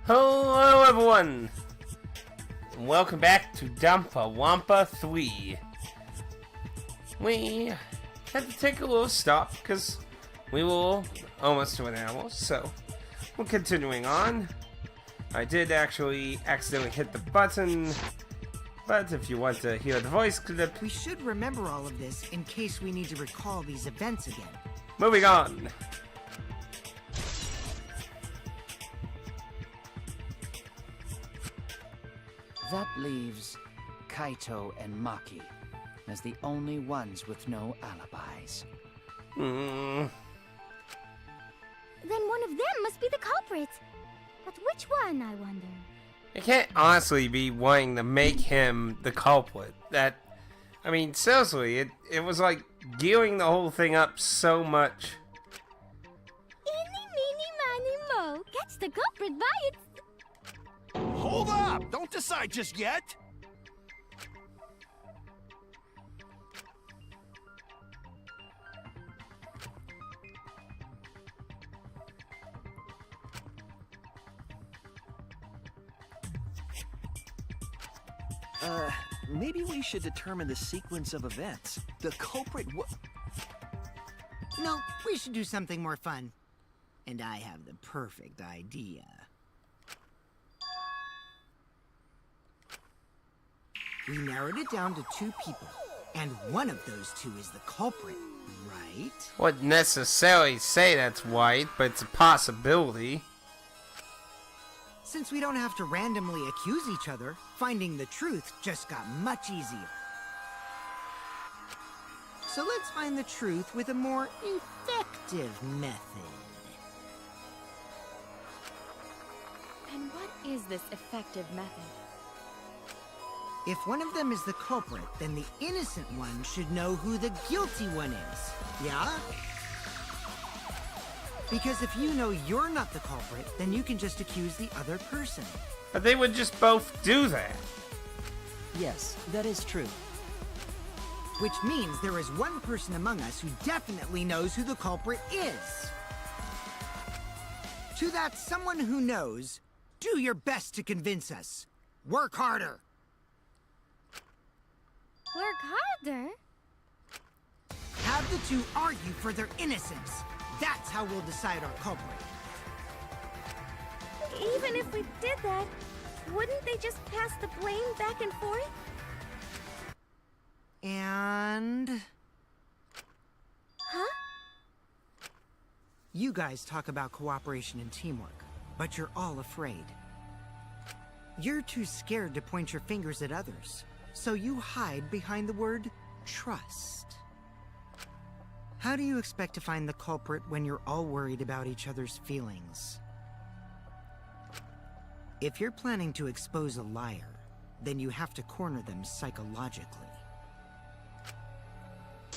Hello everyone! Welcome back to Danganronpa 3. We had to take a little stop because we were almost to an hour, so we're continuing on. I did actually accidentally hit the button, but if you want to hear the voice clip... We should remember all of this in case we need to recall these events again. Moving on! That leaves Kaito and Maki as the only ones with no alibis. Then one of them must be the culprit. But which one, I wonder? I can't honestly be wanting to make him the culprit. I mean, seriously, it was like gearing the whole thing up so much. Eeny, meeny, miny, mo. Catch the culprit by its... Hold up! Don't decide just yet! Maybe we should determine the sequence of events. The culprit No, we should do something more fun. And I have the perfect idea. We narrowed it down to two people, and one of those two is the culprit, right? Wouldn't necessarily say that's right, but it's a possibility. Since we don't have to randomly accuse each other, finding the truth just got much easier. So let's find the truth with a more effective method. And what is this effective method? If one of them is the culprit, then the innocent one should know who the guilty one is. Yeah? Because if you know you're not the culprit, then you can just accuse the other person. But they would just both do that. Yes, that is true. Which means there is one person among us who definitely knows who the culprit is. To that someone who knows, do your best to convince us. Work harder. Work harder? Have the two argue for their innocence. That's how we'll decide our culprit. Even if we did that, wouldn't they just pass the blame back and forth? And... Huh? You guys talk about cooperation and teamwork, but you're all afraid. You're too scared to point your fingers at others, so you hide behind the word trust. How do you expect to find the culprit when you're all worried about each other's feelings? If you're planning to expose a liar, then you have to corner them psychologically.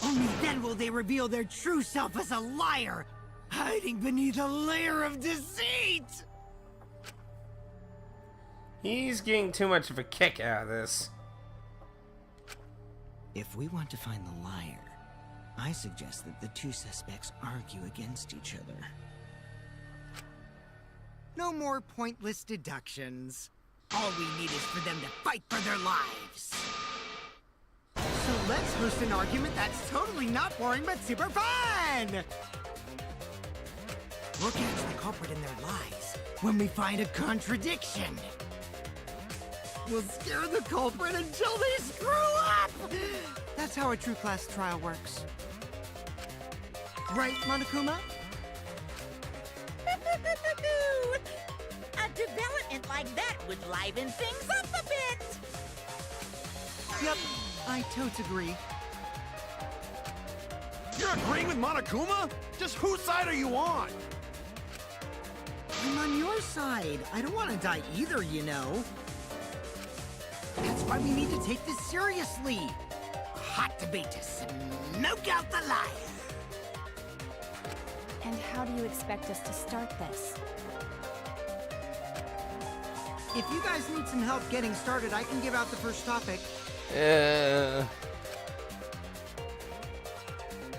Only then will they reveal their true self as a liar, hiding beneath a layer of deceit! He's getting too much of a kick out of this. If we want to find the liar, I suggest that the two suspects argue against each other. No more pointless deductions. All we need is for them to fight for their lives. So let's host an argument that's totally not boring but super fun! We'll catch the culprit in their lies when we find a contradiction. We'll scare the culprit until they screw up! That's how a true class trial works. Right, Monokuma? A development like that would liven things up a bit. Yep, I totes agree. You're agreeing with Monokuma? Just whose side are you on? I'm on your side. I don't want to die either, you know. That's why we need to take this seriously. A hot debate to smoke out the lie. And how do you expect us to start this? If you guys need some help getting started, I can give out the first topic.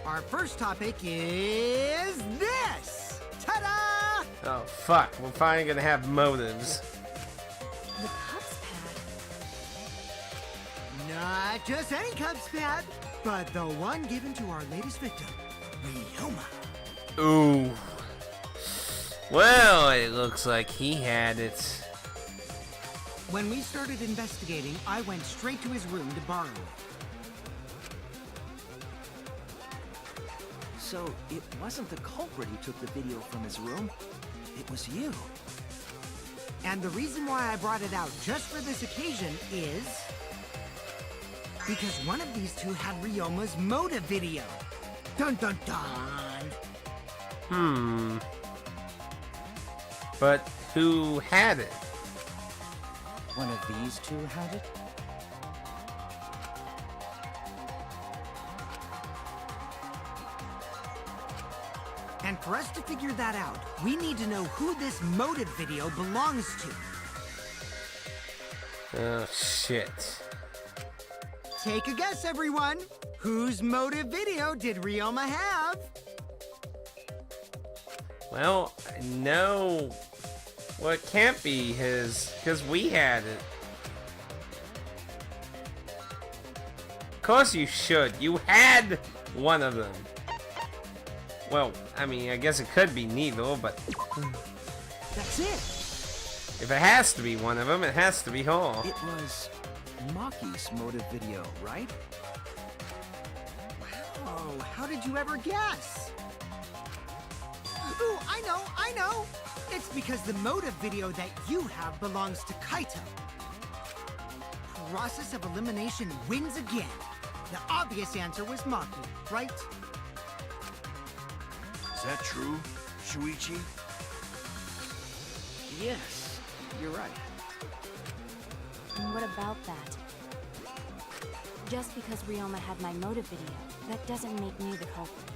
Our first topic is this! Ta-da! Oh, fuck. We're finally gonna have motives. The cup's pad. Not just any cub's pad, but the one given to our latest victim, Ryoma. Ooh. Well, it looks like he had it. When we started investigating, I went straight to his room to borrow it. So it wasn't the culprit who took the video from his room. It was you. And the reason why I brought it out just for this occasion is because one of these two had Ryoma's motive video. Dun dun dun. But who had it? One of these two had it? And for us to figure that out, we need to know who this motive video belongs to. Oh, shit. Take a guess, everyone. Whose motive video did Ryoma have? Well, I know. Well, it can't be his, because we had it. Of course you should. You had one of them. Well, I mean, I guess it could be neither, but That's it. if it has to be one of them, it has to be her. It was Maki's motive video, right? Oh, how did you ever guess? Ooh, I know. It's because the motive video that you have belongs to Kaito. Process of elimination wins again. The obvious answer was Maki, right? Is that true, Shuichi? Yes, you're right. And what about that? Just because Ryoma had my motive video, that doesn't make me the culprit.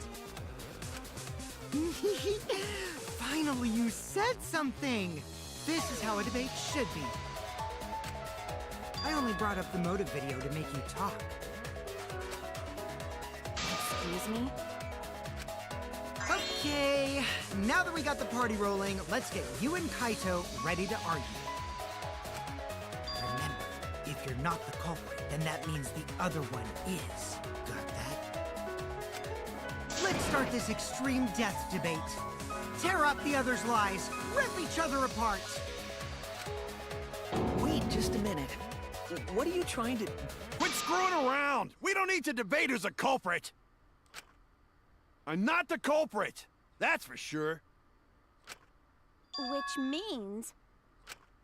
Finally, you said something! This is how a debate should be. I only brought up the motive video to make you talk. Excuse me? Okay, now that we got the party rolling, let's get you and Kaito ready to argue. Remember, if you're not the culprit, then that means the other one is. Got that? Let's start this extreme death debate. Tear up the other's lies, rip each other apart. Wait just a minute. What are you trying to... Quit screwing around! We don't need to debate who's a culprit! I'm not the culprit! That's for sure. Which means...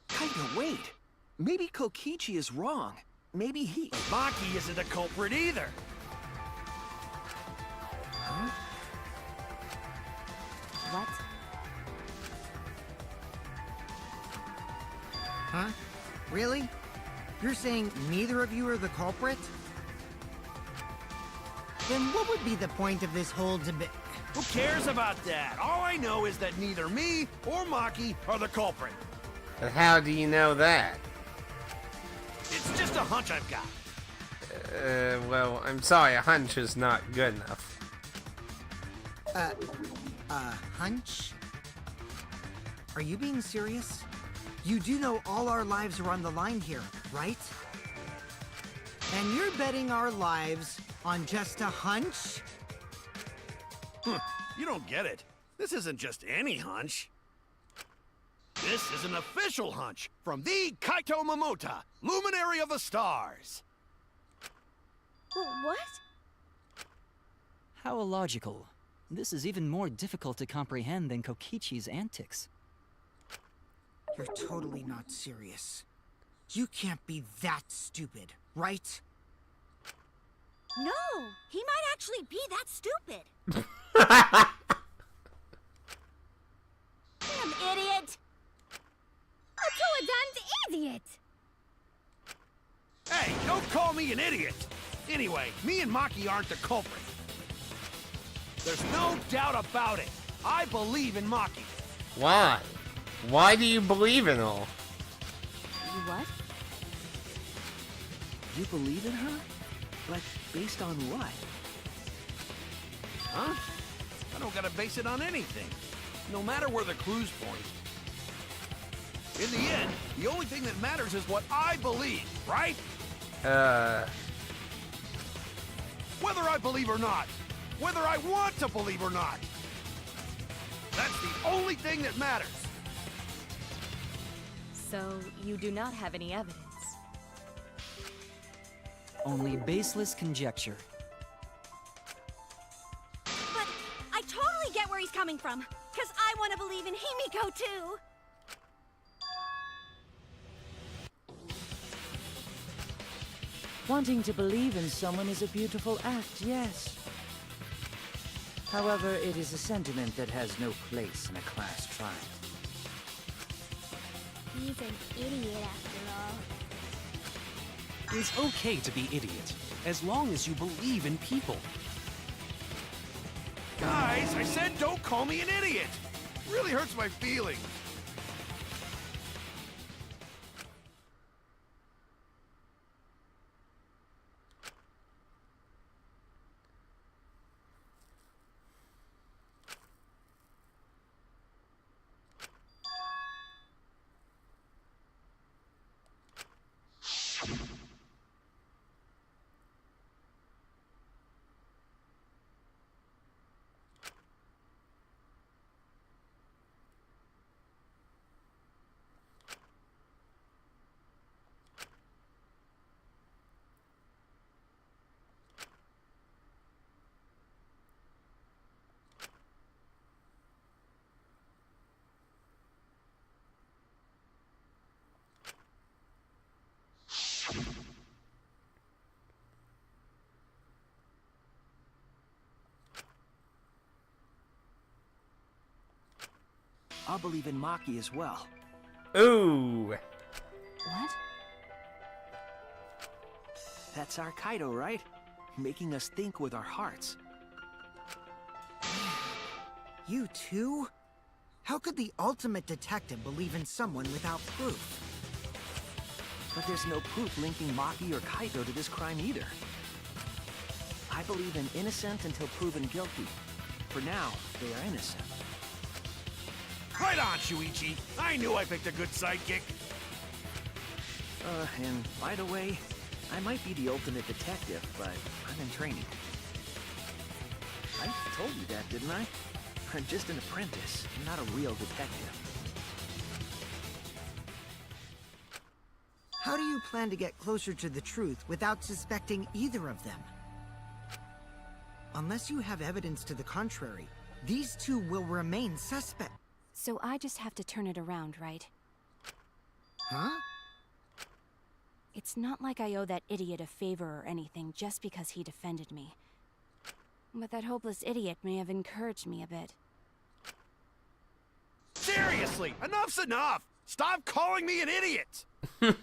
Kaito, wait. Maybe Kokichi is wrong. Maybe he... Maki isn't a culprit either! What? Huh? Really? You're saying neither of you are the culprit? Then what would be the point of this whole debate? Who cares about that? All I know is that neither me or Maki are the culprit. But how do you know that? It's just a hunch I've got. Well, I'm sorry, a hunch is not good enough. Hunch? Are you being serious? You do know all our lives are on the line here, right? And you're betting our lives on just a hunch? You don't get it. This isn't just any hunch. This is an official hunch from the Kaito Momota, Luminary of the Stars. What? How illogical. This is even more difficult to comprehend than Kokichi's antics. You're totally not serious. You can't be that stupid, right? No, he might actually be that stupid. Damn idiot! A Toadon's idiot! Hey, don't call me an idiot! Anyway, me and Maki aren't the culprit. There's no doubt about it. I believe in Maki. Why? Why do you believe in her? You what? You believe in her? But based on what? Huh? I don't gotta base it on anything. no matter where the clues point. In the end, the only thing that matters is what I believe, right? Whether I believe or not. Whether I want to believe or not. That's the only thing that matters. So, you do not have any evidence. Only baseless conjecture. But I totally get where he's coming from. Because I want to believe in Himiko, too. Wanting to believe in someone is a beautiful act, yes. However, it is a sentiment that has no place in a class trial. He's an idiot after all. It's okay to be idiot, as long as you believe in people. Guys, I said don't call me an idiot. Really hurts my feelings. I'll believe in Maki as well. Ooh. What? That's our Kaido, right? Making us think with our hearts. You too? How could the ultimate detective believe in someone without proof? But there's no proof linking Maki or Kaido to this crime either. I believe in innocent until proven guilty. For now, they are innocent. Right on, Shuichi. I knew I picked a good sidekick. And by the way, I might be the ultimate detective, but I'm in training. I told you that, didn't I? I'm just an apprentice, not a real detective. How do you plan to get closer to the truth without suspecting either of them? Unless you have evidence to the contrary, these two will remain suspect. So I just have to turn it around, right? Huh? It's not like I owe that idiot a favor or anything just because he defended me. But that hopeless idiot may have encouraged me a bit. Seriously, enough's enough! Stop calling me an idiot! What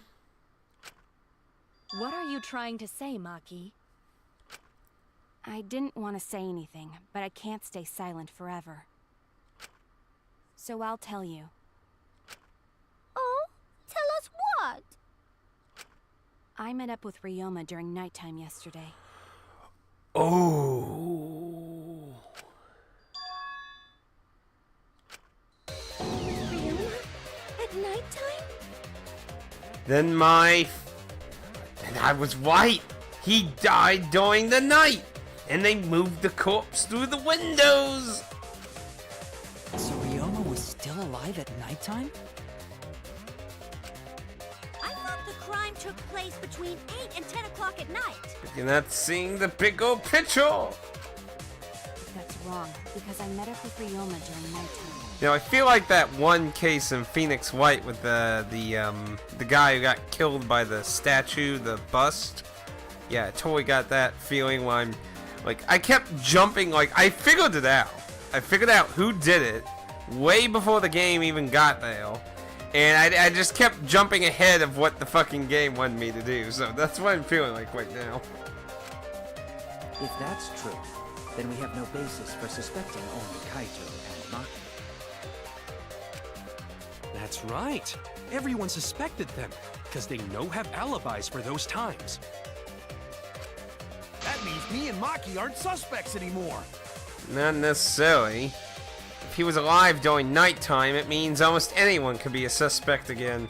are you trying to say, Maki? I didn't want to say anything, but I can't stay silent forever. So I'll tell you. Oh? Tell us what? I met up with Ryoma during nighttime yesterday. Oh. Ryoma? At nighttime? Then and I was right. He died during the night, and they moved the corpse through the windows. So Ryoma was still alive at nighttime? I thought the crime took place between 8 and 10 o'clock at night. You're not seeing the bigger picture. That's wrong, because I met up with Ryoma during nighttime. You know, I feel like that one case in Phoenix White with the guy who got killed by the statue, the bust. Yeah, I totally got that feeling when I kept jumping, I figured it out. I figured out who did it way before the game even got there. And I just kept jumping ahead of what the fucking game wanted me to do. So that's what I'm feeling like right now. If that's true, then we have no basis for suspecting only Kaito and Maki. That's right. Everyone suspected them, because they have alibis for those times. That means me and Maki aren't suspects anymore. Not necessarily. if he was alive during nighttime, it means almost anyone could be a suspect again.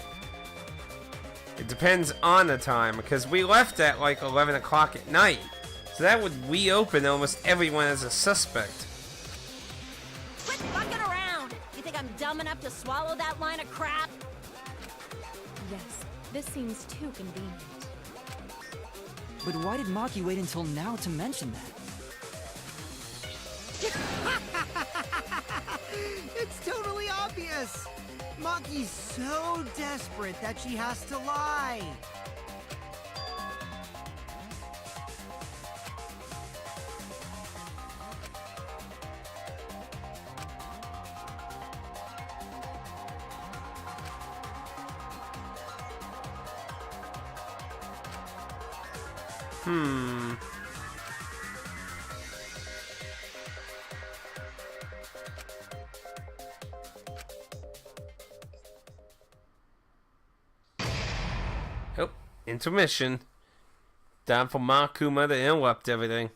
It depends on the time, because we left at like 11 o'clock at night. So that would reopen almost everyone as a suspect. Quit fucking around! You think I'm dumb enough to swallow that line of crap? Yes, this seems too convenient. But why did Maki wait until now to mention that? It's totally obvious! Maki's so desperate that she has to lie. Oh, intermission. Time for Makuma to interrupt everything.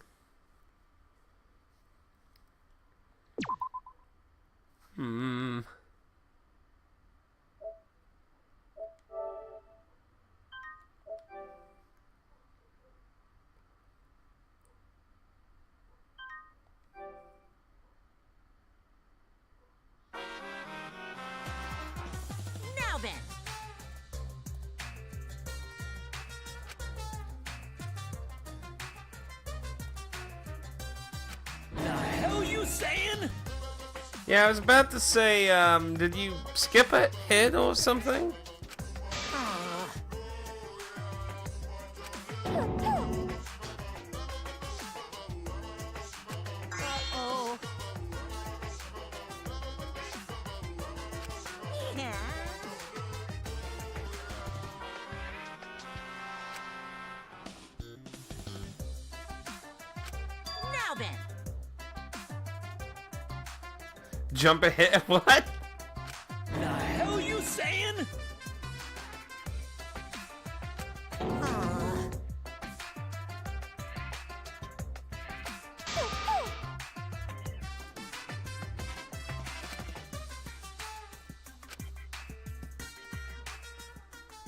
Now then. The hell you saying? Yeah, I was about to say, did you skip a hit or something? Uh-oh. Yeah. Now then. Jump a hit? What? The hell you saying?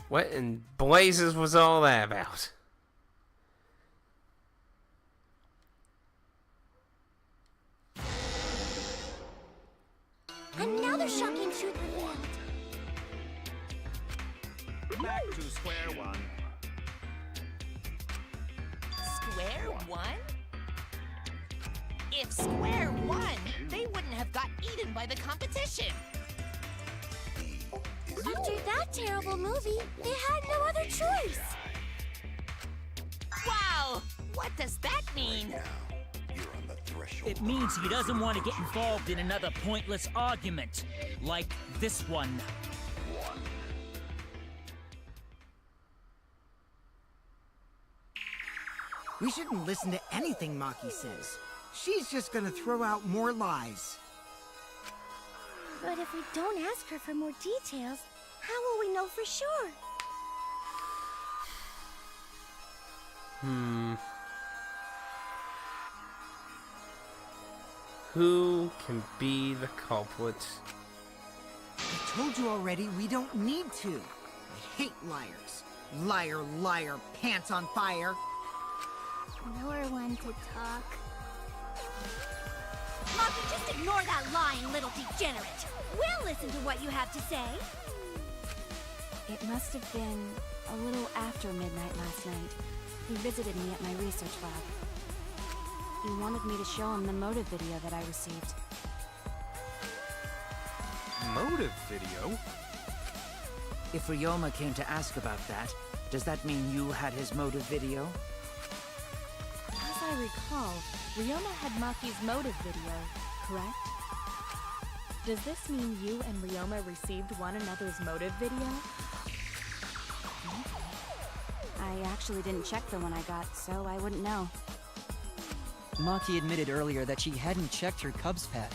What in blazes was all that about? Another shocking truth revealed. Back to square one. Square one? If square one, they wouldn't have got eaten by the competition. After that terrible movie, they had no other choice. Wow! What does that mean? It means he doesn't want to get involved in another pointless argument, like this one. We shouldn't listen to anything Maki says. She's just gonna throw out more lies. But if we don't ask her for more details, how will we know for sure? Who can be the culprit? I told you already, we don't need to. I hate liars. Liar, liar, pants on fire. You're one to talk. Maki, just ignore that lying little degenerate. We'll listen to what you have to say. It must have been a little after midnight last night. He visited me at my research lab. He wanted me to show him the motive video that I received. Motive video? If Ryoma came to ask about that, does that mean you had his motive video? As I recall, Ryoma had Maki's motive video, correct? Does this mean you and Ryoma received one another's motive video? I actually didn't check the one I got, so I wouldn't know. Maki admitted earlier that she hadn't checked her Cubs pad.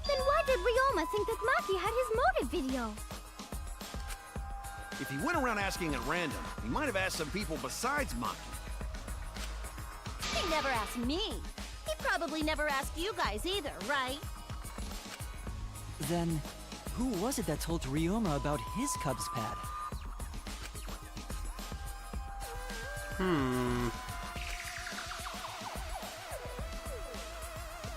Then why did Ryoma think that Maki had his motive video? If he went around asking at random, he might have asked some people besides Maki. He never asked me. He probably never asked you guys either, right? Then, who was it that told Ryoma about his Cubs pad?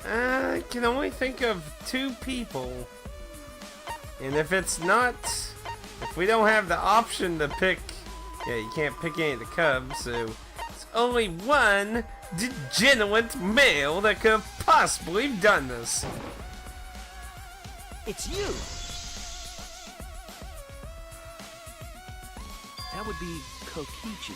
I can only think of 2 people. And if it's not... If we don't have the option to pick... Yeah, you can't pick any of the Cubs, so... It's only one degenerate male that could have possibly done this. It's you! That would be Kokichi.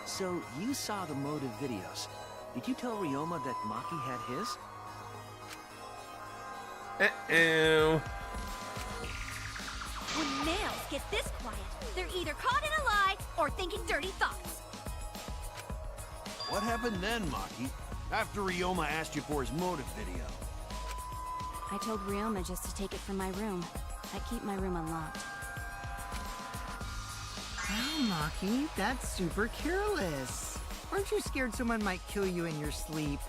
So, you saw the motive videos. Did you tell Ryoma that Maki had his? Uh-oh. When males get this quiet, they're either caught in a lie or thinking dirty thoughts. What happened then, Maki? After Ryoma asked you for his motive video? I told Ryoma just to take it from my room. I keep my room unlocked. Wow, Maki, that's super careless. Aren't you scared someone might kill you in your sleep?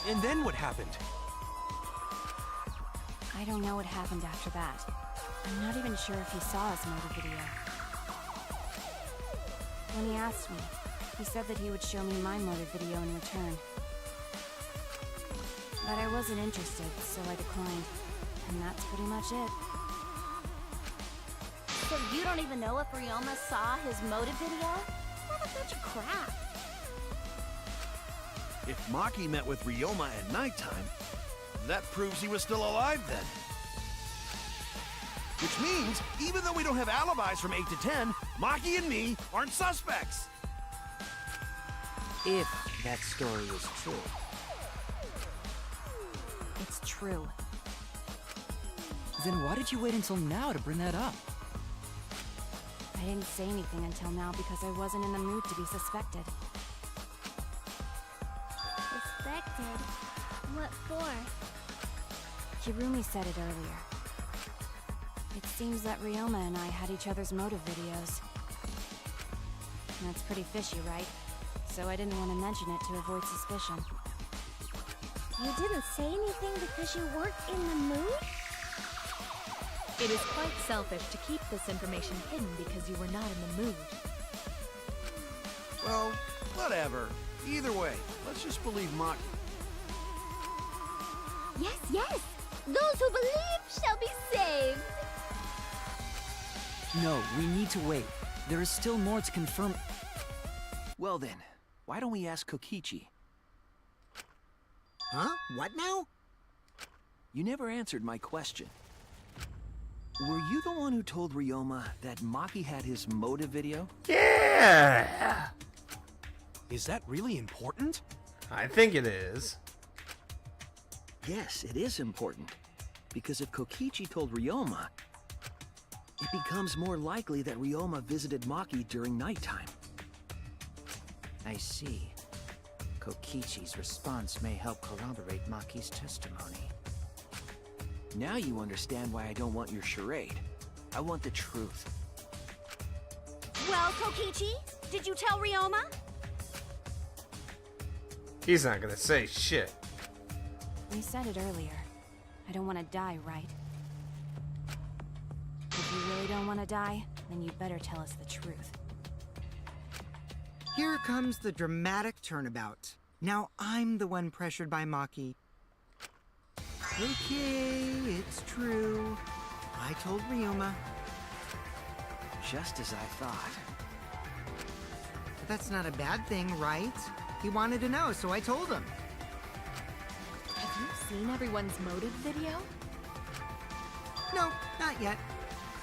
And then what happened? I don't know what happened after that. I'm not even sure if he saw his motive video. When he asked me, he said that he would show me my motive video in return. But I wasn't interested, so I declined. And that's pretty much it. So you don't even know if Ryoma saw his motive video? What a bunch of crap. If Maki met with Ryoma at nighttime, that proves he was still alive then. Which means, even though we don't have alibis from 8 to 10, Maki and me aren't suspects. If that story is true. It's true. Then why did you wait until now to bring that up? I didn't say anything until now because I wasn't in the mood to be suspected. Suspected? What for? Hirumi said it earlier. It seems that Ryoma and I had each other's motive videos. That's pretty fishy, right? So I didn't want to mention it to avoid suspicion. You didn't say anything because you weren't in the mood? It is quite selfish to keep this information hidden because you were not in the mood. Well, whatever. Either way, let's just believe Maki. Yes, yes! Those who believe shall be saved! No, we need to wait. There is still more to confirm. Well then, why don't we ask Kokichi? Huh? What now? You never answered my question. Were you the one who told Ryoma that Maki had his motive video? Yeah! Is that really important? I think it is. Yes, it is important. Because if Kokichi told Ryoma, it becomes more likely that Ryoma visited Maki during nighttime. I see. Kokichi's response may help corroborate Maki's testimony. Now you understand why I don't want your charade. I want the truth. Well, Kokichi, did you tell Ryoma? He's not gonna say shit. We said it earlier. I don't want to die, right? If you really don't want to die, then you better tell us the truth. Here comes the dramatic turnabout. Now I'm the one pressured by Maki. Okay, it's true. I told Ryoma. Just as I thought. But that's not a bad thing, right? He wanted to know, so I told him. Have you seen everyone's motive video? No, not yet.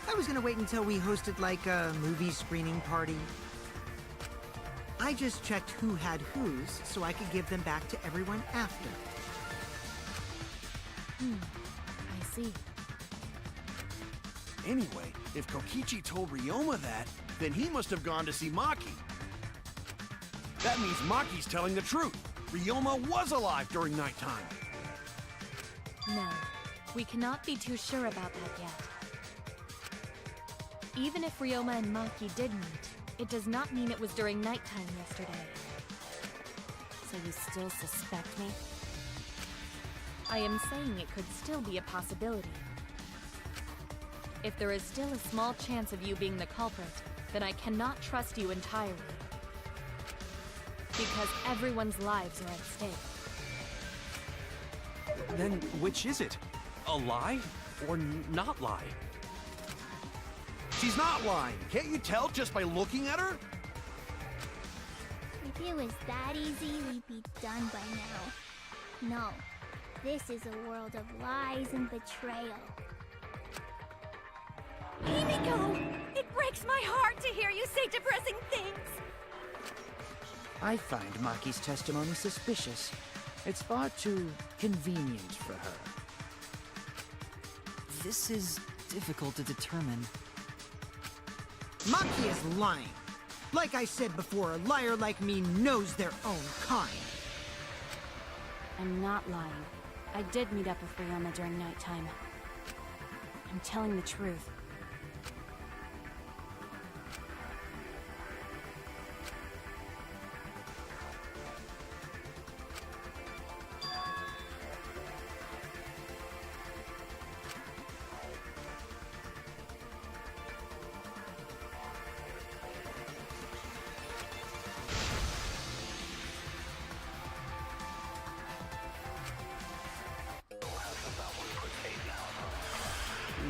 I was gonna wait until we hosted like a movie screening party. I just checked who had whose so I could give them back to everyone after. I see. Anyway, if Kokichi told Ryoma that, then he must have gone to see Maki. That means Maki's telling the truth. Ryoma was alive during nighttime. No, we cannot be too sure about that yet. Even if Ryoma and Maki did meet, it does not mean it was during nighttime yesterday. So you still suspect me? I am saying it could still be a possibility. If there is still a small chance of you being the culprit, then I cannot trust you entirely. Because everyone's lives are at stake. Then which is it? A lie or not lie? She's not lying. Can't you tell just by looking at her? If it was that easy, we'd be done by now. No, this is a world of lies and betrayal. Himiko! It breaks my heart to hear you say depressing things! I find Maki's testimony suspicious. It's far too convenient for her. This is difficult to determine. Maki is lying. Like I said before, a liar like me knows their own kind. I'm not lying. I did meet up with Ryoma during nighttime. I'm telling the truth.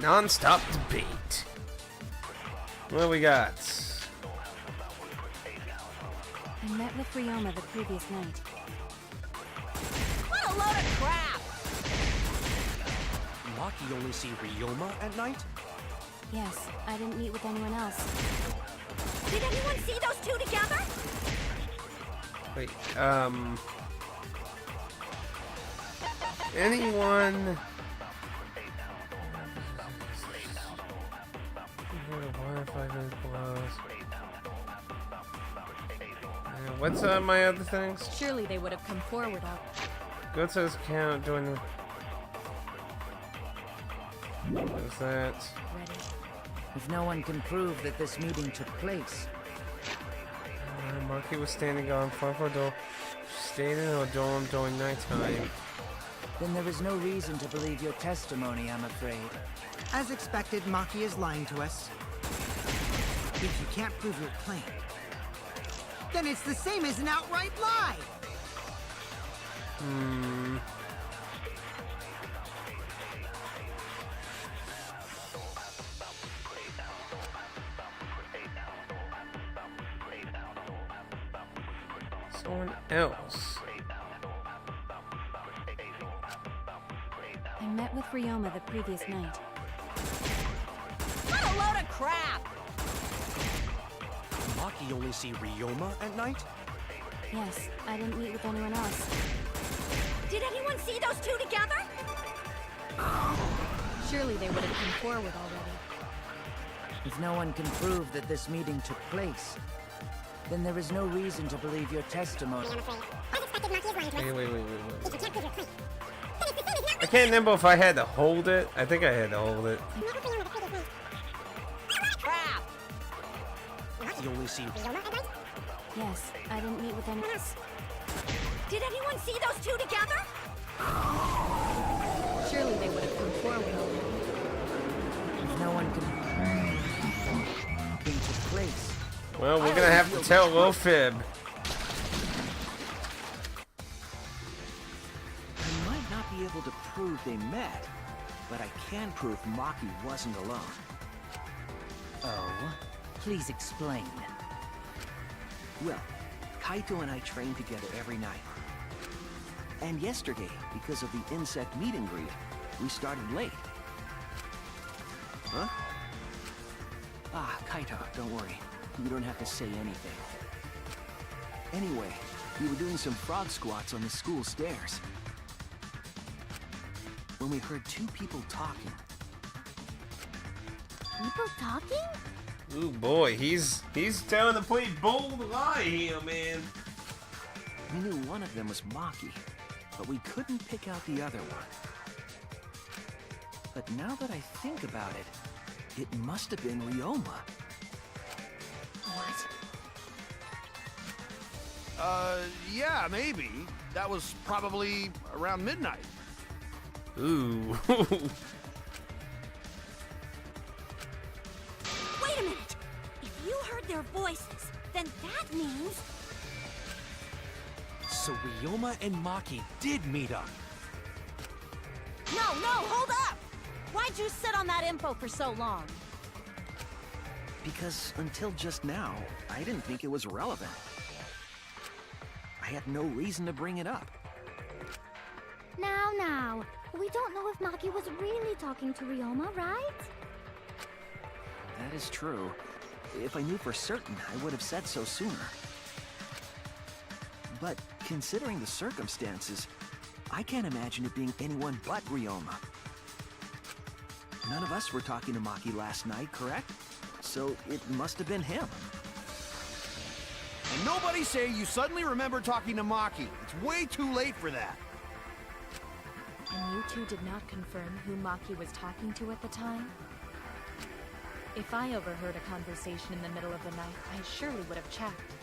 Non-stop debate. What do we got? I met with Ryoma the previous night. What a load of crap! Maki only see Ryoma at night? Yes, I didn't meet with anyone else. Did anyone see those two together? Wait, anyone? What's my other things? Surely they would have come forward all. Go to this account doing the. What is that? Ready. If no one can prove that this meeting took place, Maki was standing on front of a door. She stayed in her dorm during nighttime. then there is no reason to believe your testimony, I'm afraid. As expected, Maki is lying to us. If you can't prove your claim, then it's the same as an outright lie! Someone else. I met with Ryoma the previous night. What a load of crap! Maki only see Ryoma at night? Yes, I didn't meet with anyone else. Did anyone see those two together? Surely they would have come forward already. If no one can prove that this meeting took place, then there is no reason to believe your testimony. Wait. I can't remember if I had to hold it. I think I had to hold it. Crap! You only see Yes, I didn't meet with anyone else. Did anyone see those two together? Surely they would have come forward already. If no one can meeting took place. Well, we're gonna have to tell Lil Fib. I might not be able to prove they met, but I can prove Maki wasn't alone. Oh? Please explain. Well, Kaito and I train together every night. And yesterday, because of the insect meet and greet, we started late. Huh? Ah, Kaito, don't worry. You don't have to say anything. Anyway, we were doing some frog squats on the school stairs when we heard two people talking. People talking? Ooh boy, he's telling a pretty bold lie here, man. We knew one of them was Maki, but we couldn't pick out the other one. But now that I think about it, it must have been Ryoma. What? Yeah, maybe. That was probably around midnight. Ooh. Wait a minute! If you heard their voices, then that means... So Ryoma and Maki did meet up. No, hold up! Why'd you sit on that info for so long? Because until just now, I didn't think it was relevant. I had no reason to bring it up. Now, we don't know if Maki was really talking to Ryoma, right? That is true. If I knew for certain, I would have said so sooner. But considering the circumstances, I can't imagine it being anyone but Ryoma. None of us were talking to Maki last night, correct? So it must have been him. And nobody say you suddenly remember talking to Maki. It's way too late for that. And you two did not confirm who Maki was talking to at the time? If I overheard a conversation in the middle of the night, I surely would have checked.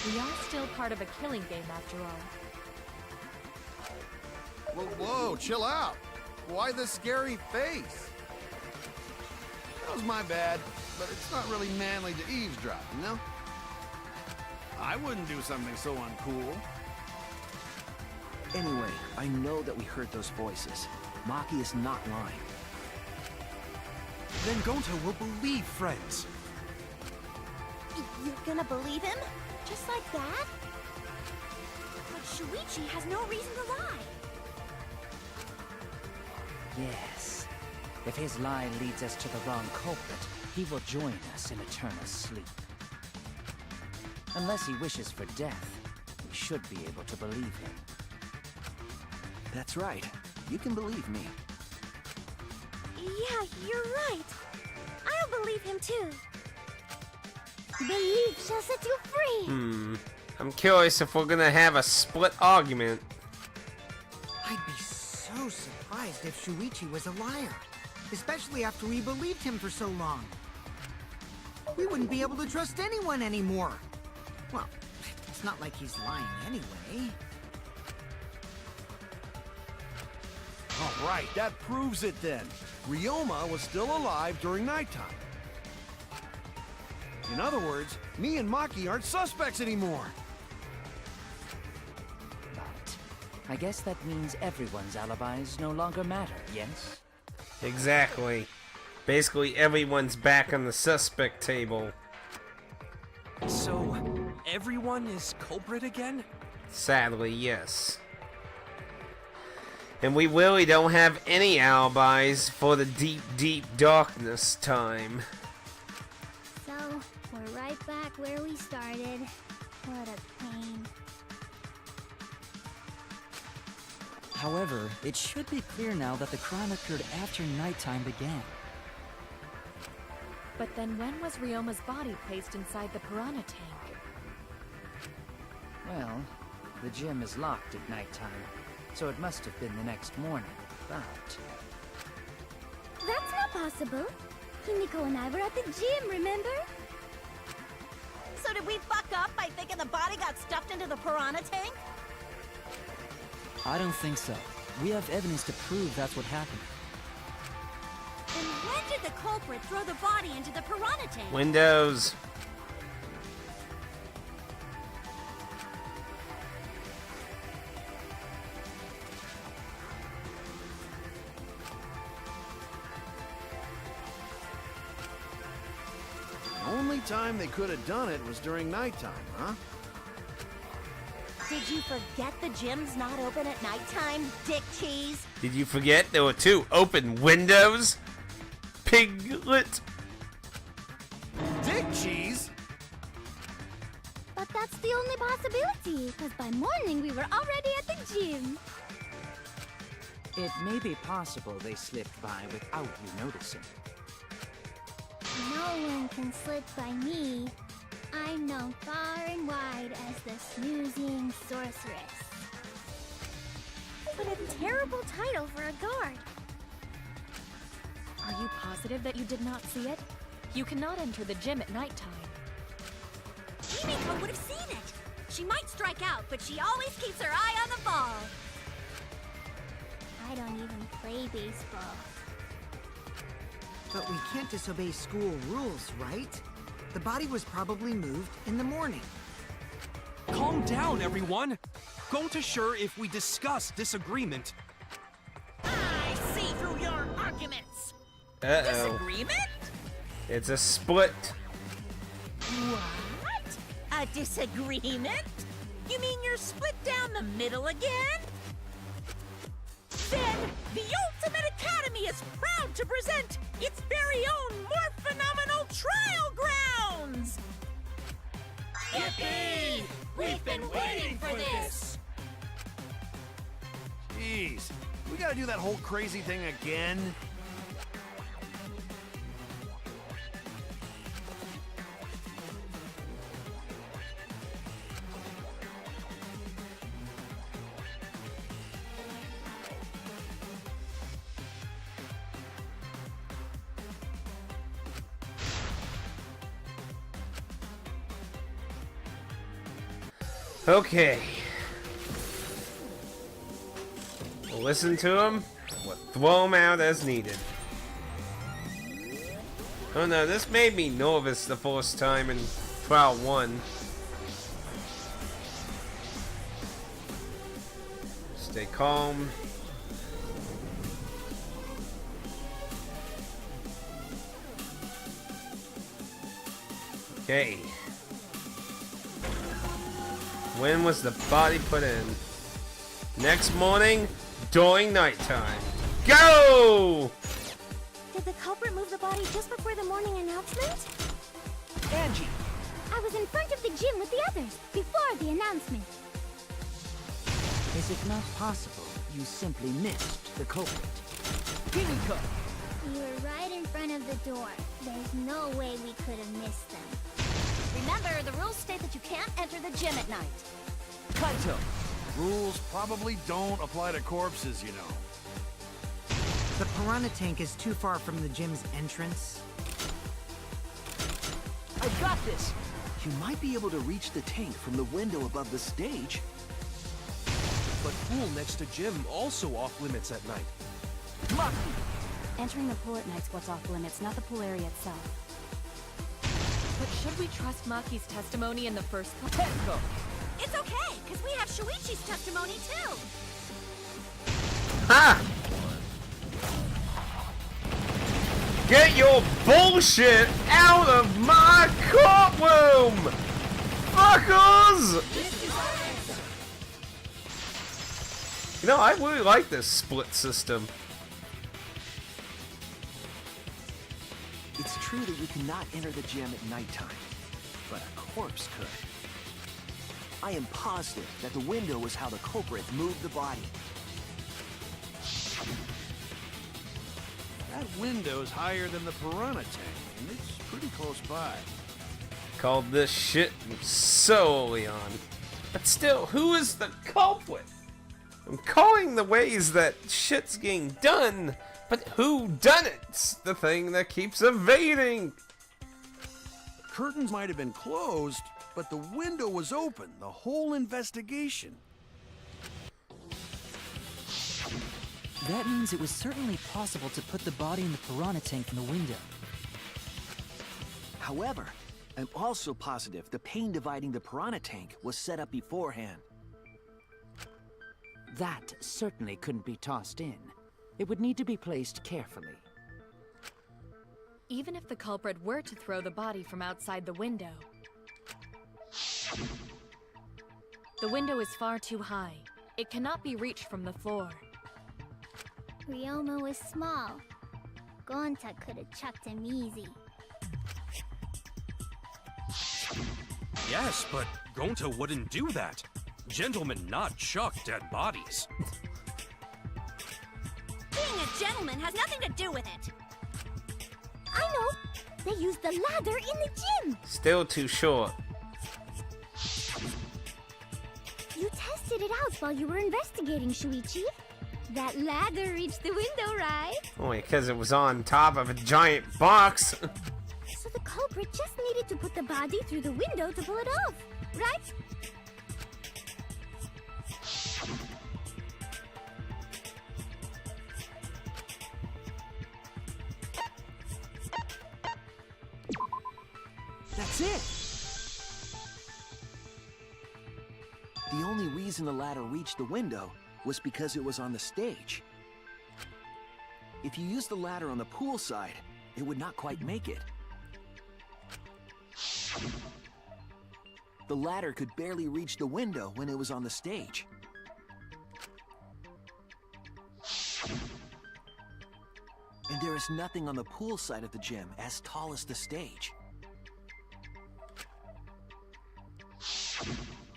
We are still part of a killing game after all. Whoa, chill out. Why the scary face? That was my bad, but it's not really manly to eavesdrop, you know? I wouldn't do something so uncool. Anyway, I know that we heard those voices. Maki is not lying. Then Gonta will believe friends. You're gonna believe him? Just like that? But Shuichi has no reason to lie. Yes. If his lie leads us to the wrong culprit, he will join us in eternal sleep. Unless he wishes for death, we should be able to believe him. That's right. You can believe me. Yeah, you're right. I'll believe him too. Belief shall set you free. I'm curious if we're gonna have a split argument. I'd be so surprised if Shuichi was a liar. Especially after we believed him for so long. We wouldn't be able to trust anyone anymore. Well, it's not like he's lying anyway. All right, that proves it then. Ryoma was still alive during nighttime. In other words, me and Maki aren't suspects anymore. But I guess that means everyone's alibis no longer matter, yes? Exactly. Basically, everyone's back on the suspect table. So, everyone is culprit again? Sadly, yes. And we really don't have any alibis for the deep, deep darkness time. So, we're right back where we started. What a pain. However, it should be clear now that the crime occurred after nighttime began. But then when was Ryoma's body placed inside the piranha tank? Well, the gym is locked at nighttime, so it must have been the next morning, but... That's not possible. Himiko and I were at the gym, remember? So did we fuck up by thinking the body got stuffed into the piranha tank? I don't think so. We have evidence to prove that's what happened. Then when did the culprit throw the body into the piranha tank? Windows. The only time they could have done it was during nighttime, huh? Did you forget the gym's not open at nighttime, dick cheese? Did you forget there were 2 open windows? Piglet. Dick cheese? But that's the only possibility, because by morning we were already at the gym. It may be possible they slipped by without you noticing. No one can slip by me. I'm known far and wide as the snoozing sorceress. What a terrible title for a guard. Are you positive that you did not see it? You cannot enter the gym at nighttime. Himiko would have seen it. She might strike out, but she always keeps her eye on the ball. I don't even play baseball. But we can't disobey school rules, right? The body was probably moved in the morning. Calm down, everyone. Gonta sure if we discuss disagreement. I see through your arguments. Uh-oh. Disagreement? It's a split. What? A disagreement? You mean you're split down the middle again? Then, the Ultimate Academy is proud to present its very own more phenomenal trial grounds! Yippee! We've been waiting for this! Jeez, we gotta do that whole crazy thing again? Okay. We'll listen to him. We'll throw him out as needed. Oh no, this made me nervous the first time in trial 1. Stay calm. Okay. When was the body put in? Next morning, during nighttime. Go! Did the culprit move the body just before the morning announcement? Angie! I was in front of the gym with the others, before the announcement. Is it not possible you simply missed the culprit? Himiko! We were right in front of the door. There's no way we could have missed them. Remember, the rules state that you can't enter the gym at night. Kaito! Rules probably don't apply to corpses, you know. The piranha tank is too far from the gym's entrance. I've got this! You might be able to reach the tank from the window above the stage. But pool next to gym also off limits at night. Maki! Entering the pool at night's what's off limits, not the pool area itself. But should we trust Maki's testimony in the first place? Tenko! It's okay, because we have Shuichi's testimony too. Ha! Get your bullshit out of my courtroom! Fuckers! You know, I really like this split system. It's true that you cannot enter the gym at nighttime, but a corpse could. I am positive that the window is how the culprit moved the body. That window's higher than the piranha tank, and it's pretty close by. Called this shit so early on. But still, who is the culprit? I'm calling the ways that shit's getting done, but who done it's the thing that keeps evading. Curtains might have been closed, but the window was open the whole investigation. That means it was certainly possible to put the body in the piranha tank from the window. However, I'm also positive the pane dividing the piranha tank was set up beforehand. That certainly couldn't be tossed in. It would need to be placed carefully. Even if the culprit were to throw the body from outside the window, the window is far too high. It cannot be reached from the floor. Ryoma was small. Gonta could have chucked him easy. Yes, but Gonta wouldn't do that. Gentlemen not chuck dead bodies. Being a gentleman has nothing to do with it. I know. They used the ladder in the gym! Still too short. You tested it out while you were investigating, Shuichi. That ladder reached the window, right? Only because it was on top of a giant box. So the culprit just needed to put the body through the window to pull it off, right? That's it! The only reason the ladder reached the window was because it was on the stage. If you used the ladder on the pool side, it would not quite make it. The ladder could barely reach the window when it was on the stage. And there is nothing on the pool side of the gym as tall as the stage.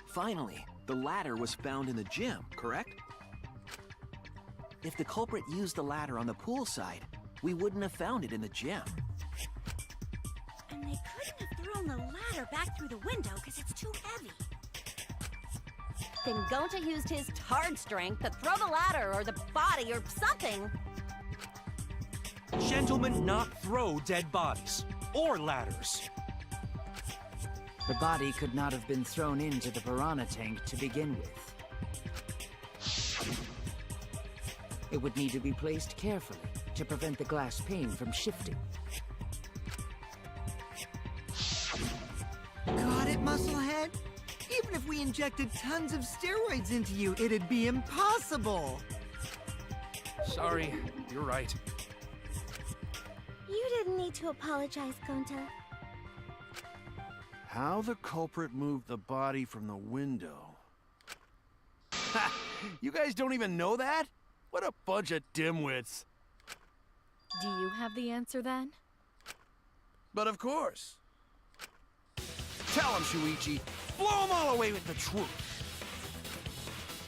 Finally, the ladder was found in the gym, correct? If the culprit used the ladder on the pool side, we wouldn't have found it in the gym. And they couldn't have thrown the ladder back through the window because it's too heavy. Then Gonta used his Tard strength to throw the ladder or the body or something. Gentlemen, not throw dead bodies. Or ladders. The body could not have been thrown into the piranha tank to begin with. It would need to be placed carefully to prevent the glass pane from shifting. Got it, Musclehead? Even if we injected tons of steroids into you, it'd be impossible! Sorry, you're right. You didn't need to apologize, Gonta. How the culprit moved the body from the window. Ha! You guys don't even know that? What a bunch of dimwits. Do you have the answer then? But of course. Tell him, Shuichi. Blow him all away with the truth.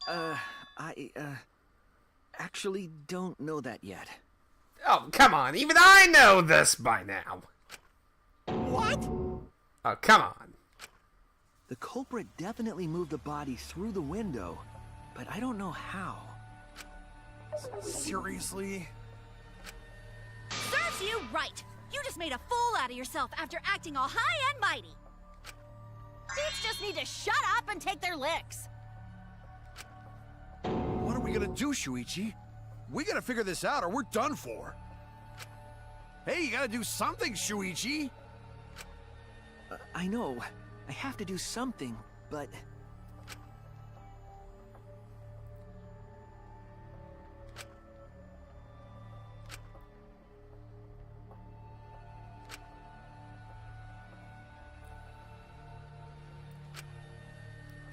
I actually don't know that yet. Oh, come on. Even I know this by now. What? Oh, come on. The culprit definitely moved the body through the window, but I don't know how. Seriously? Serves you right! You just made a fool out of yourself after acting all high and mighty! Dudes just need to shut up and take their licks. What are we gonna do, Shuichi? We gotta figure this out or we're done for. Hey, you gotta do something, Shuichi! I know. I have to do something, but...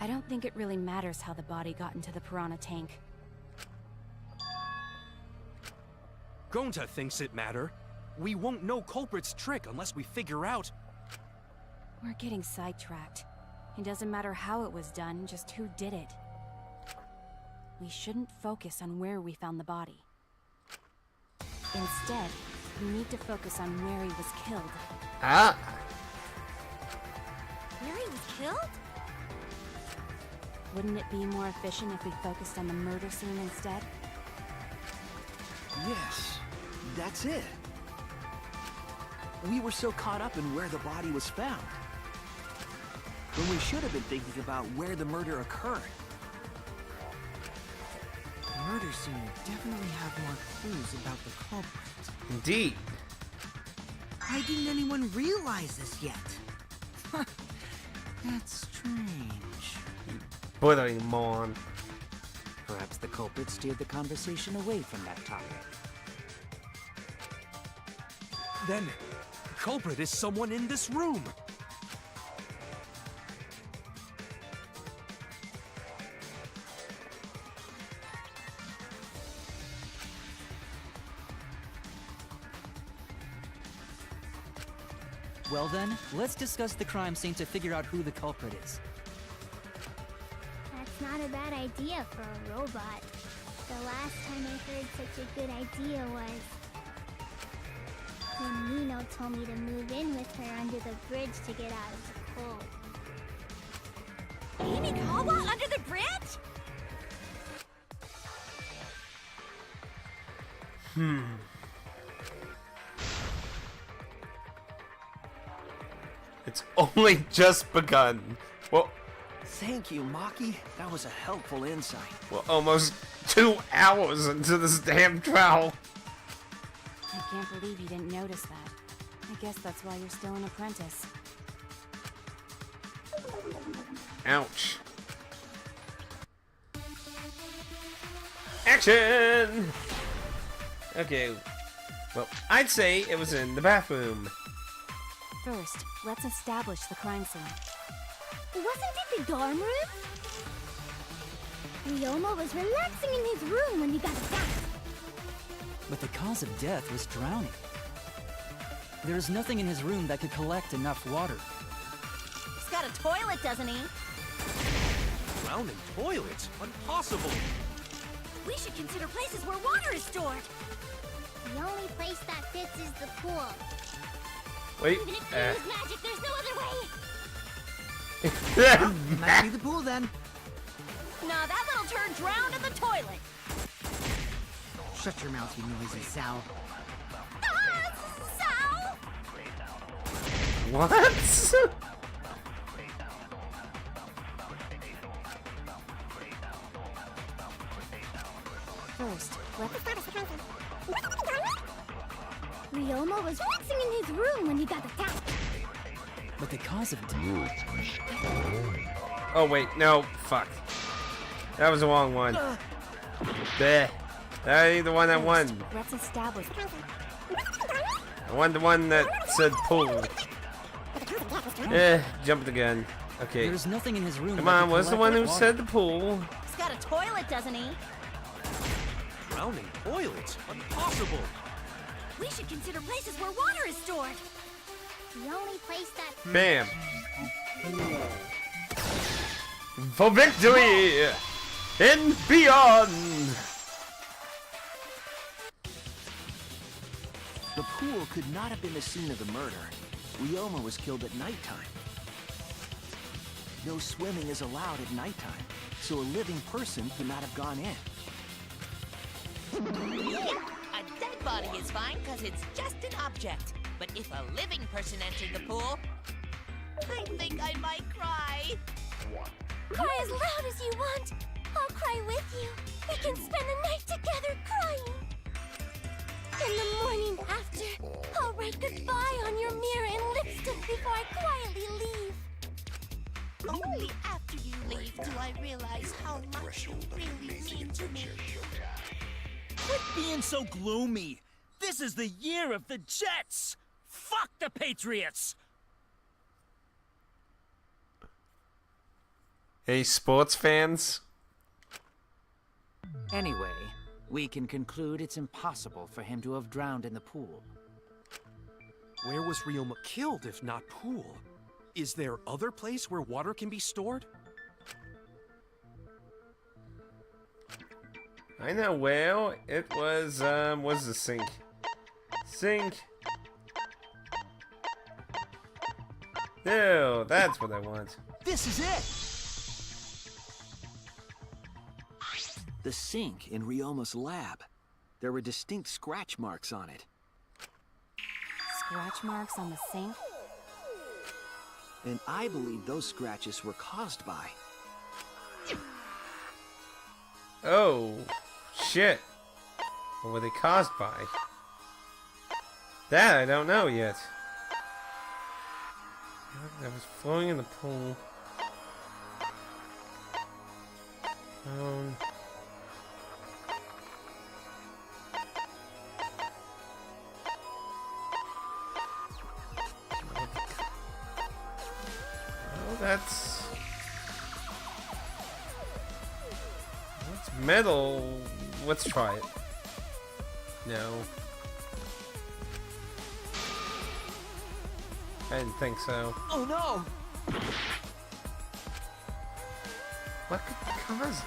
I don't think it really matters how the body got into the piranha tank. Gonta thinks it matter. We won't know culprit's trick unless we figure out... We're getting sidetracked. It doesn't matter how it was done, just who did it. We shouldn't focus on where we found the body. Instead, we need to focus on where he was killed. Ah. Where he was killed? Wouldn't it be more efficient if we focused on the murder scene instead? Yes, that's it. We were so caught up in where the body was found, when we should have been thinking about where the murder occurred. The murder scene would definitely have more clues about the culprit. Indeed. Why didn't anyone realize this yet? That's strange. Bothering moron. Perhaps the culprit steered the conversation away from that topic. Then, the culprit is someone in this room. Well then, let's discuss the crime scene to figure out who the culprit is. That's not a bad idea for a robot. The last time I heard such a good idea was... When Nino told me to move in with her under the bridge to get out of the cold. Himikawa under the bridge? It's only just begun. Well, Thank you, Maki. That was a helpful insight. we're almost 2 hours into this damn trial. I can't believe you didn't notice that. I guess that's why you're still an apprentice. Ouch. Action! Okay. Well, I'd say it was in the bathroom. First, let's establish the crime scene. Wasn't it the dorm room? Ryoma was relaxing in his room when he got attacked. But the cause of death was drowning. There is nothing in his room that could collect enough water. He's got a toilet, doesn't he? Drowning toilets? Impossible! We should consider places where water is stored. The only place that fits is the pool. Wait. Even if they use magic, there's no other way. Might be the pool then. Nah, that little turd drowned in the toilet. Shut your mouth, you noisy sow. Sal! What? First, let's... Ryoma was relaxing in his room when he got attacked. But the cause of death... Oh, wait. No. Fuck. That was the wrong one. Bleh. That ain't the one I won. Let's establish... I won the one that said pool. Jumped the gun. Okay. There's nothing in his room. Come that on, could what's the collect one who water. said the pool? He's got a toilet, doesn't he? Drowning toilets? Impossible! We should consider places where water is stored. The only place that... Bam. For victory and beyond. The pool could not have been the scene of the murder. Ryoma was killed at nighttime. No swimming is allowed at nighttime, so a living person could not have gone in. A dead body is fine because it's just an object. But if a living person entered the pool, I think I might cry. Cry as loud as you want. I'll cry with you. We can spend the night together crying. In the morning after, I'll write goodbye on your mirror in lipstick before I quietly leave. Only after you leave do I realize how much you really mean to me. Quit being so gloomy. This is the year of the Jets. Fuck the Patriots. Hey, sports fans? Anyway, we can conclude it's impossible for him to have drowned in the pool. Where was Ryoma killed if not pool? Is there other place where water can be stored? I know, well, it was the sink. Sink. No, that's what I want. This is it! The sink in Ryoma's lab. There were distinct scratch marks on it. Scratch marks on the sink? And I believe those scratches were caused by... Oh, shit. What were they caused by? That I don't know yet. That was flowing in the pool. That's metal. Let's try it. No. I didn't think so. Oh no! What could cause it?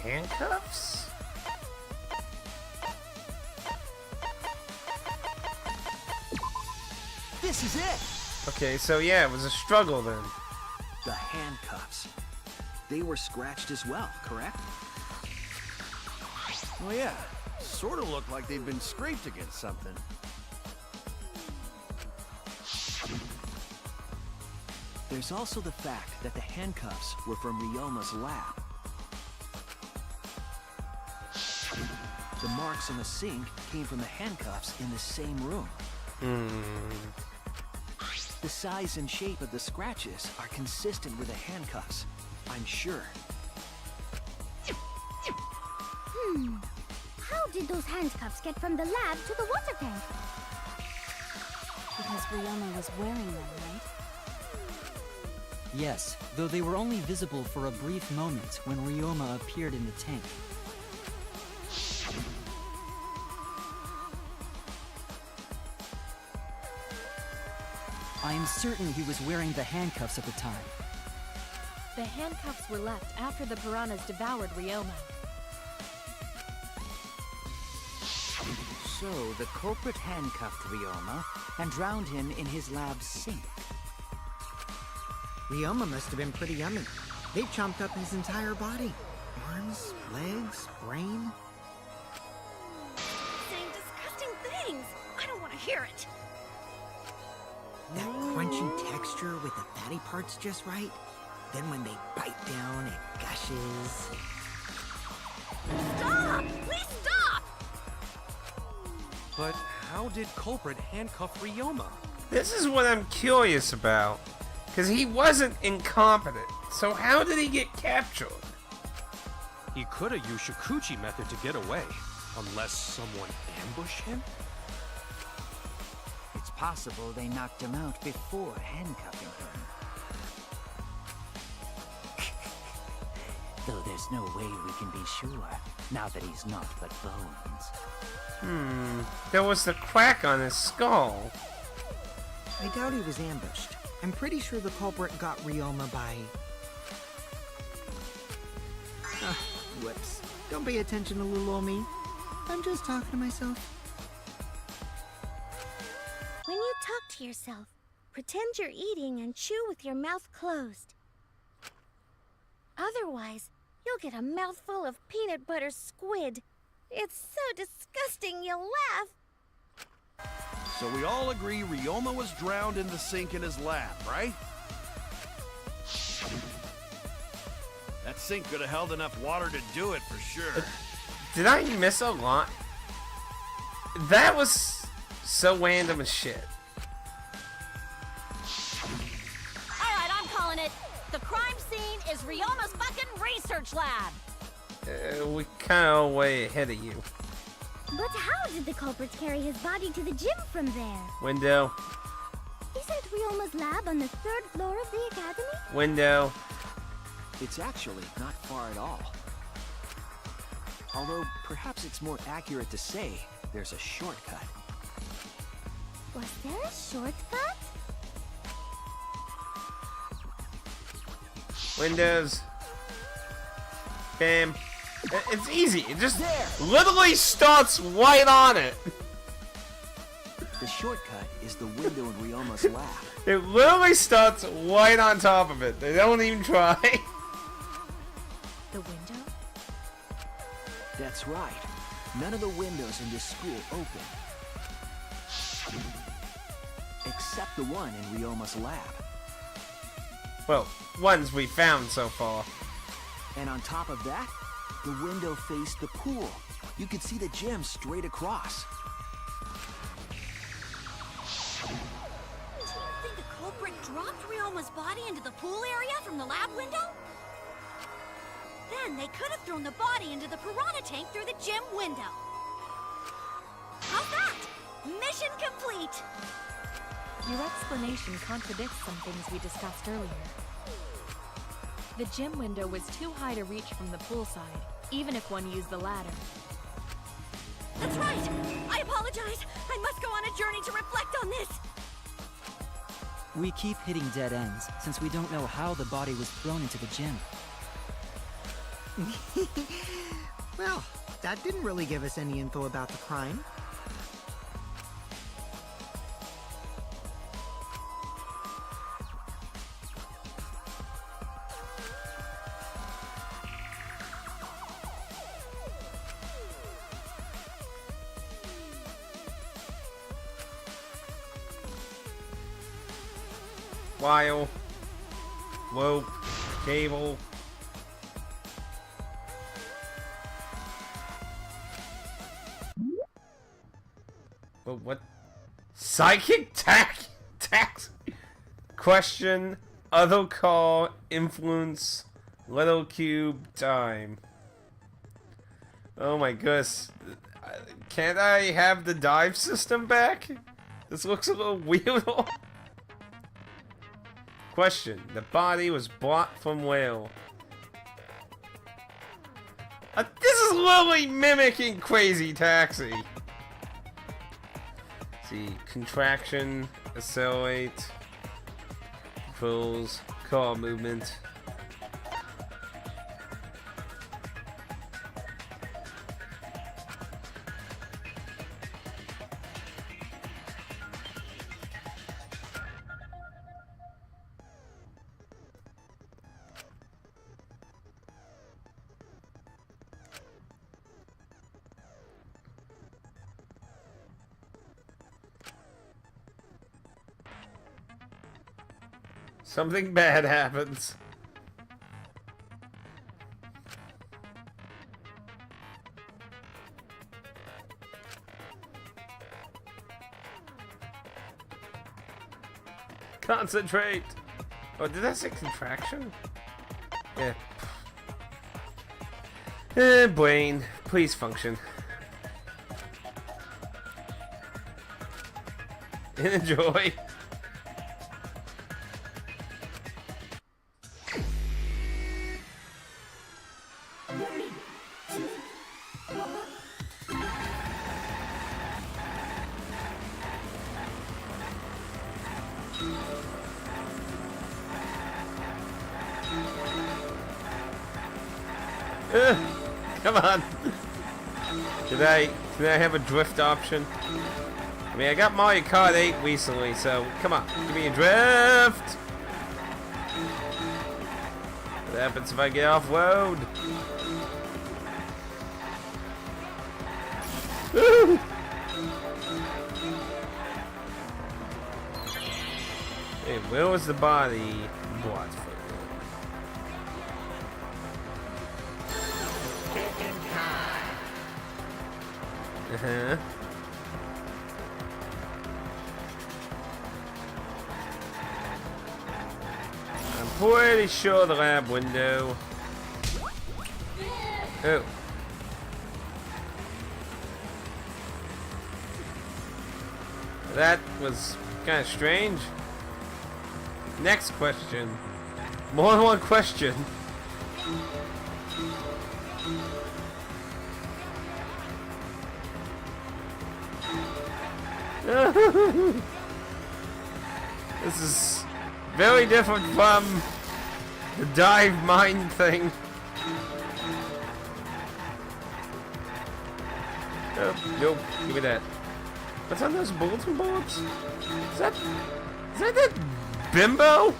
Handcuffs? This is it! Okay, so yeah, it was a struggle then. The handcuffs. They were scratched as well, correct? Well, yeah. Sort of looked like they'd been scraped against something. There's also the fact that the handcuffs were from Ryoma's lab. The marks on the sink came from the handcuffs in the same room. The size and shape of the scratches are consistent with the handcuffs, I'm sure. How did those handcuffs get from the lab to the water tank? Because Ryoma was wearing them, right? Yes, though they were only visible for a brief moment when Ryoma appeared in the tank. I am certain he was wearing the handcuffs at the time. The handcuffs were left after the piranhas devoured Ryoma. So, the culprit handcuffed Ryoma and drowned him in his lab's sink. Ryoma must have been pretty yummy. They chomped up his entire body. Arms, legs, brain. Saying disgusting things. I don't want to hear it. That crunchy texture with the fatty parts just right. Then when they bite down, it gushes. Stop! Please stop! But how did culprit handcuff Ryoma? This is what I'm curious about. Because he wasn't incompetent. So how did he get captured? He could have used Shikuchi method to get away, unless someone ambushed him? It's possible they knocked him out before handcuffing him. Though there's no way we can be sure, now that he's not but bones. There was the crack on his skull. I doubt he was ambushed. I'm pretty sure the culprit got Ryoma by... whoops. Don't pay attention to little old me. I'm just talking to myself. When you talk to yourself, pretend you're eating and chew with your mouth closed. Otherwise, you'll get a mouthful of peanut butter squid. It's so disgusting you'll laugh. So we all agree Ryoma was drowned in the sink in his lab, right? That sink could have held enough water to do it for sure. Did I miss a lot? That was so random as shit. Alright, I'm calling it. The crime scene is Ryoma's fucking research lab. We kind of way ahead of you. But how did the culprits carry his body to the gym from there? Window. Isn't Ryoma's lab on the 3rd floor of the academy? Window. It's actually not far at all. Although, perhaps it's more accurate to say there's a shortcut. Was there a shortcut? Windows. Bam. It's easy. It just literally starts right on it. The shortcut is the window in Ryoma's lab. It literally starts right on top of it. They don't even try. The window? That's right. None of the windows in this school open. Except the one in Ryoma's lab. Well, ones we found so far. And on top of that, the window faced the pool. You could see the gym straight across. Do you think the culprit dropped Ryoma's body into the pool area from the lab window? Then they could have thrown the body into the piranha tank through the gym window. How's that? Mission complete! Your explanation contradicts some things we discussed earlier. The gym window was too high to reach from the poolside, even if one used the ladder. That's right! I apologize! I must go on a journey to reflect on this! We keep hitting dead ends, since we don't know how the body was thrown into the gym. Well, that didn't really give us any info about the crime. Wile. Rope. Cable. But what? Psychic tax? Question. Other call. Influence. Little cube. Time. Oh my goodness. Can't I have the dive system back? This looks a little weird. Question. The body was brought from whale. This is literally mimicking Crazy Taxi. See. Contraction. Accelerate. Controls. Car movement. Something bad happens. Concentrate! Oh, did I say contraction? Yeah. Brain, please function. Enjoy. Come on. Can I have a drift option? I mean, I got Mario Kart 8 recently, so come on, give me a drift. What happens if I get off road? Hey, where was the body brought from? Uh-huh. I'm pretty sure the lab window. Oh. That was kind of strange. Next question. More than one question. This is very different from the dive mine thing. Oh, nope, give me that. What's on those bulletin boards? Is that Bimbo?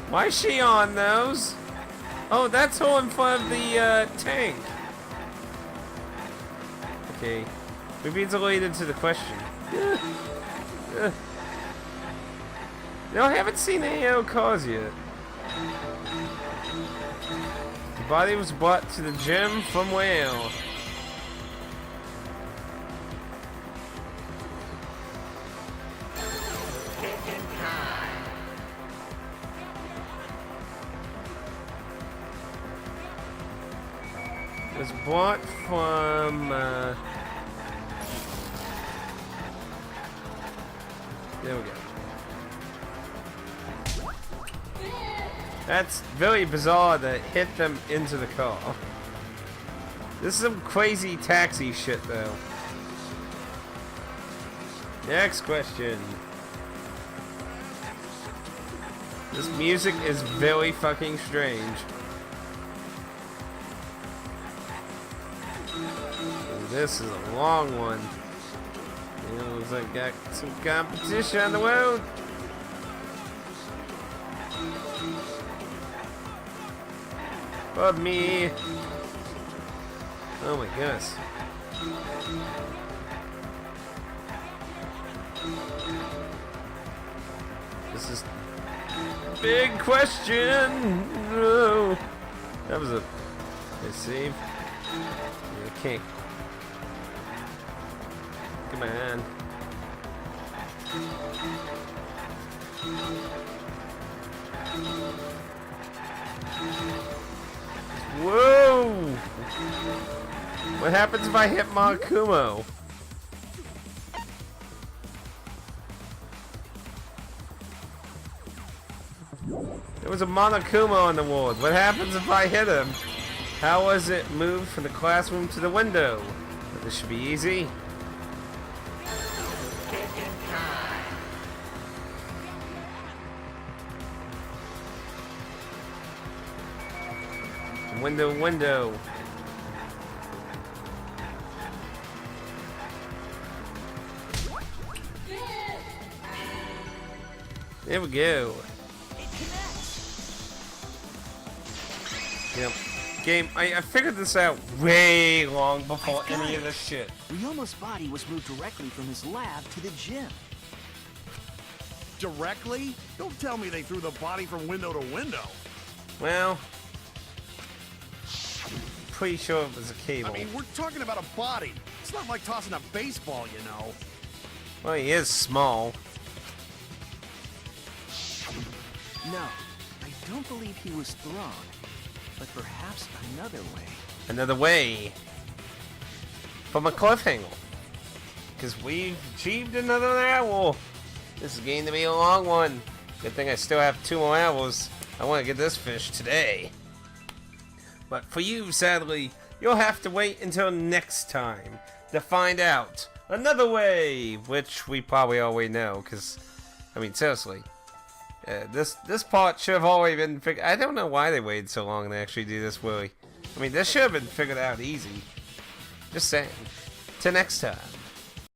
Why is she on those? Oh, that's her in front of the tank. Okay. Maybe it's related to the question. No, I haven't seen any other cars yet. The body was brought to the gym from whale. It was bought from there we go. That's very bizarre that it hit them into the car. This is some crazy taxi shit though. Next question. This music is very fucking strange. This is a long one. It looks like I got some competition on the road. Above me. Oh my goodness. This is big question. No. That was a save. I can't. Come on. Whoa! What happens if I hit Monokuma? There was a Monokuma on the wall. What happens if I hit him? How was it moved from the classroom to the window? This should be easy. Window, window. There we go. Yep. Game, I figured this out way long before any of this shit. Ryoma's body was moved directly from his lab to the gym. Directly? Don't tell me they threw the body from window to window. Well, pretty sure it was a cable. I mean, we're talking about a body. It's not like tossing a baseball, you know. Well, he is small. No, I don't believe he was thrown. But perhaps another way. Another way. From a cliffhanger. Because we've achieved another hour. This is going to be a long one. Good thing I still have 2 more hours. I want to get this fish today. But for you, sadly, you'll have to wait until next time to find out another way. Which we probably already know. Because, I mean, seriously. This part should have already been figured. I don't know why they waited so long to actually do this, Willie. I mean, this should have been figured out easy. Just saying. Till next time.